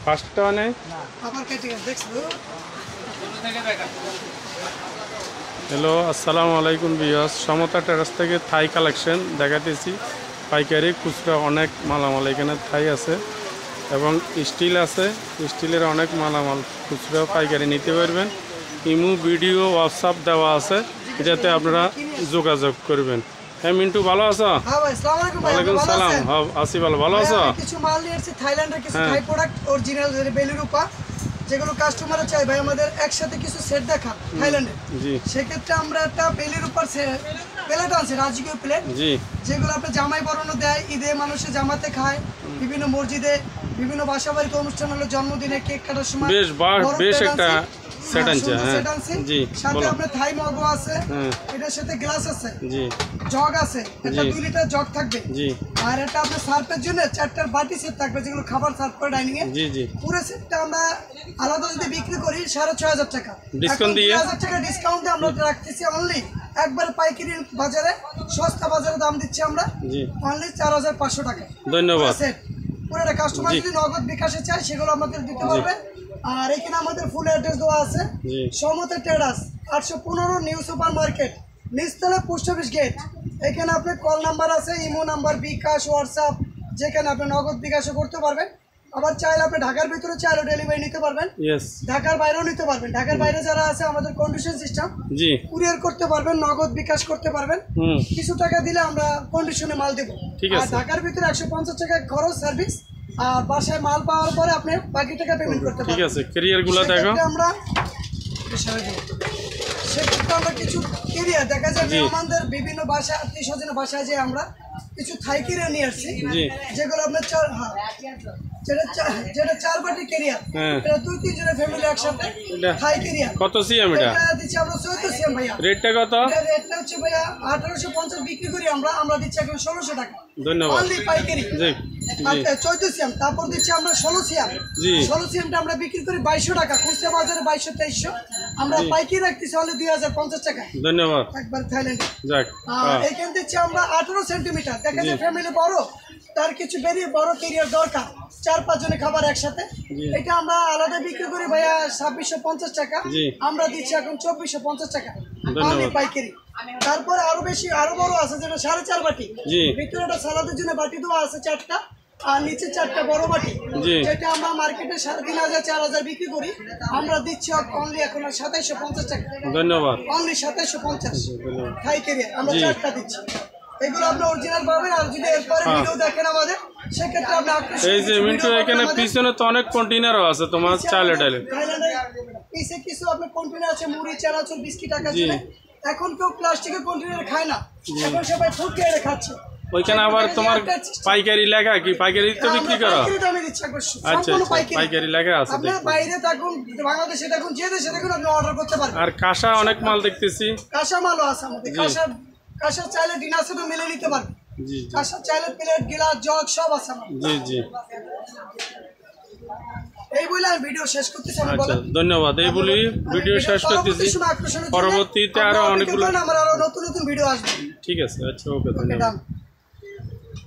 ফার্স্টটা মানে হ্যালো, আসসালামু আলাইকুম ভিউয়ার্স। সমতা টেরাস থেকে থাই কালেকশন দেখাতেছি। পাইকারি খুচরা অনেক মালামাল এখানে থাই আছে এবং স্টিল আছে। স্টিলের অনেক মালামাল খুচরা পাইকারি নিতে পারবেন। ইমো ভিডিও হোয়াটসঅ্যাপ দেওয়া আছে, যাতে আপনারা যোগাযোগ করবেন। হ্যাঁ মিন্টু, ভালো আছো? ওয়ালাইকুম সালাম। হ্যাঁ আসি, ভালো আছো? কিছু মাল নিয়ে এসেছি থাইল্যান্ডের কিছু থাই প্রোডাক্ট অরিজিনাল বেলুরূপা, যেগুলো কাস্টমাররা চাই ভাই আমাদের একসাথে কিছু সেট দেখা থাইল্যান্ডে। সেক্ষেত্রে আমরা একটা বেলুরূপার প্লেট আনছি, রাজকীয় প্লেট, যেগুলো আপনার জামাই বরণও দেয়, ঈদে মানুষের জামাতে খায়, বিভিন্ন মসজিদে, বিভিন্ন বাসা বাড়িতে অনুষ্ঠান হলে, জন্মদিনে, কেক কাটার সময় বেশ একটা সেট আনছি। সাথে আপনার থাই মগও আছে, এটার সাথে গ্লাস আছে, জগ আছে, একটা 2 লিটার জগ থাকবে, আর এটা আপনার সার্ফের জন্য 4টার বাটি সেট থাকবে, যেগুলো খাবার সার্ভ করে ডাইনিং এ। পুরো সেটটা আমরা আলাদা যদি বিক্রি করি 6500 টাকা, ডিসকাউন্ট দিয়ে 1000 টাকা ডিসকাউন্টে আমরা রাখতেছি অনলি একবার পাইকারি বাজারে, সস্তা বাজারে দাম দিচ্ছি আমরা অনলি 4500 টাকা। ধন্যবাদ। পুরোটা কাস্টমার যদি নগদ বিকাশে চায় সেগুলো আমাদের দিতে পারবে। আর এখানে আমাদের ফুল অ্যাড্রেস দেওয়া আছে, Samata Terrace 815 new super market, নিচতলা পোস্ট অফিস গেট। এখানে আপনার কল নাম্বার আছে, ইমো নাম্বার, বিকাশ, হোয়াটসঅ্যাপ, যেখানে আপনি নগদ বিকাশও করতে পারবেন। আবার চাইলে আপনি ঢাকার ভিতরে চাইলে ডেলিভারি নিতে পারবেন, ঢাকার বাইরেও নিতে পারবেন। ঢাকার বাইরে যারা আছে আমাদের কন্ডিশন সিস্টেম, কুরিয়ার করতে পারবেন, নগদ বিকাশ করতে পারবেন। কিছু টাকা দিলে আমরা কন্ডিশনে মাল দেবো। আর ঢাকার ভিতরে 150 টাকা খরচ সার্ভিস, আর বাসায় মাল পাওয়ার পরে আপনি বাকি টাকা পেমেন্ট করতে পারবেন। ঠিক আছে, ক্যারিয়ারগুলো দেখো। আমরা সেক্ষেত্রে আমরা কিছু ক্যারিয়ার দেখা যায় আমাদের বিভিন্ন বাসায়, আত্মীয় স্বজনের বাসায় যে আমরা কিছু থাই ক্যারিয়ার নিয়ে আসছি, যেগুলো আপনার যেটা 4 বাটি ক্যারিয়ার, এটা 2-3 জনের ফ্যামিলি একসাথে থাই ক্যারিয়ার। কত সিএম এটা? এটা দিচ্ছি আমরা 14 সিএম ভাইয়া। রেটটা কত? রেটটা হচ্ছে ভাইয়া 1850 বিক্রি করি আমরা দিচ্ছি এখন 1600 টাকা। ধন্যবাদ। অনলি পাইকারি। জি। আচ্ছা 14 সিএম, তারপর দিচ্ছি আমরা 16 সিএম। জি। 16 সিএমটা আমরা বিক্রি করি 2200 টাকা, খুচরা বাজারে 2200-2300, আমরা পাইকারি রাখতেছি অনলি 2050 টাকা। ধন্যবাদ। একবার থাইল্যান্ডে। যাক। এইখান দিচ্ছি আমরা 18 সেন্টিমিটার, দেখা যায় ফ্যামিলি বড়, তার কিছু বেরিয়ে বড় ক্যারিয়ার দরকার, 4-5 জনের খাবার একসাথে, এটা আমরা আলাদা বিক্রি করি ভাইয়া 2650 টাকা, আমরা দিচ্ছি এখন 2450 টাকা পাইকারি। তারপরে আরো বেশি আরো বড় আছে, যেটা 4.5 বাটি, ভিতরে একটা সালাদের জন্য বাটি দেওয়া আছে 4টা, আর নিচে 4টা বড় বাটি, যেটা আমরা মার্কেটে 3500-4000 বিক্রি করি, আমরা দিচ্ছি অনলি এখন 2750 টাকা। ধন্যবাদ। অনলি 2750 থাই ক্যারিয়ার আমরা 4টা দিচ্ছি। এগুলো আপনি অরিজিনাল পাবেন। আর যদি এরপরে ভিডিও দেখেন আমাদের, সেক্ষেত্রে আপনি এই যে মিন্টু, এখানে পিছনে তো অনেক কন্টেইনারও আছে তোমার চালে ডালে, পিছে কিছু আপনার কন্টেইনার আছে, মুড়ি, চানাচুর, বিস্কিট টাকা আছে। এখন কেউ প্লাস্টিকের কন্টেইনার খায় না, এখন সবাই ফুড ক্যারিয়ার খাচ্ছে। ওইখানে আবার তোমার পাইকারি লেখা কি? পাইকারি তো বিক্রি করো? আচ্ছা, পাইকারি লেখা আছে। আপনি বাইরে থাকুন, বাংলাদেশে থাকুন, যে দেশে থাকুন, আপনি অর্ডার করতে পারবেন। আর কাঁসা অনেক মাল দেখতেছি, কাঁসা মালও আছে আমাদের। কাঁসার চাইলে ডিনার সেটও মিলে নিতে পারবেন। কাঁসার চাইলে প্লেট, গ্লাস, জগ সব আছে আমাদের। জি জি। এই বলে আমি ভিডিও শেষ করতেছি। আচ্ছা ধন্যবাদ। এই বলি ভিডিও শেষ করতেছি। পরবর্তীতে আরো অনেকগুলো আমার আরো নতুন নতুন ভিডিও আসবে। ঠিক আছে, আচ্ছা ওকে, ধন্যবাদ।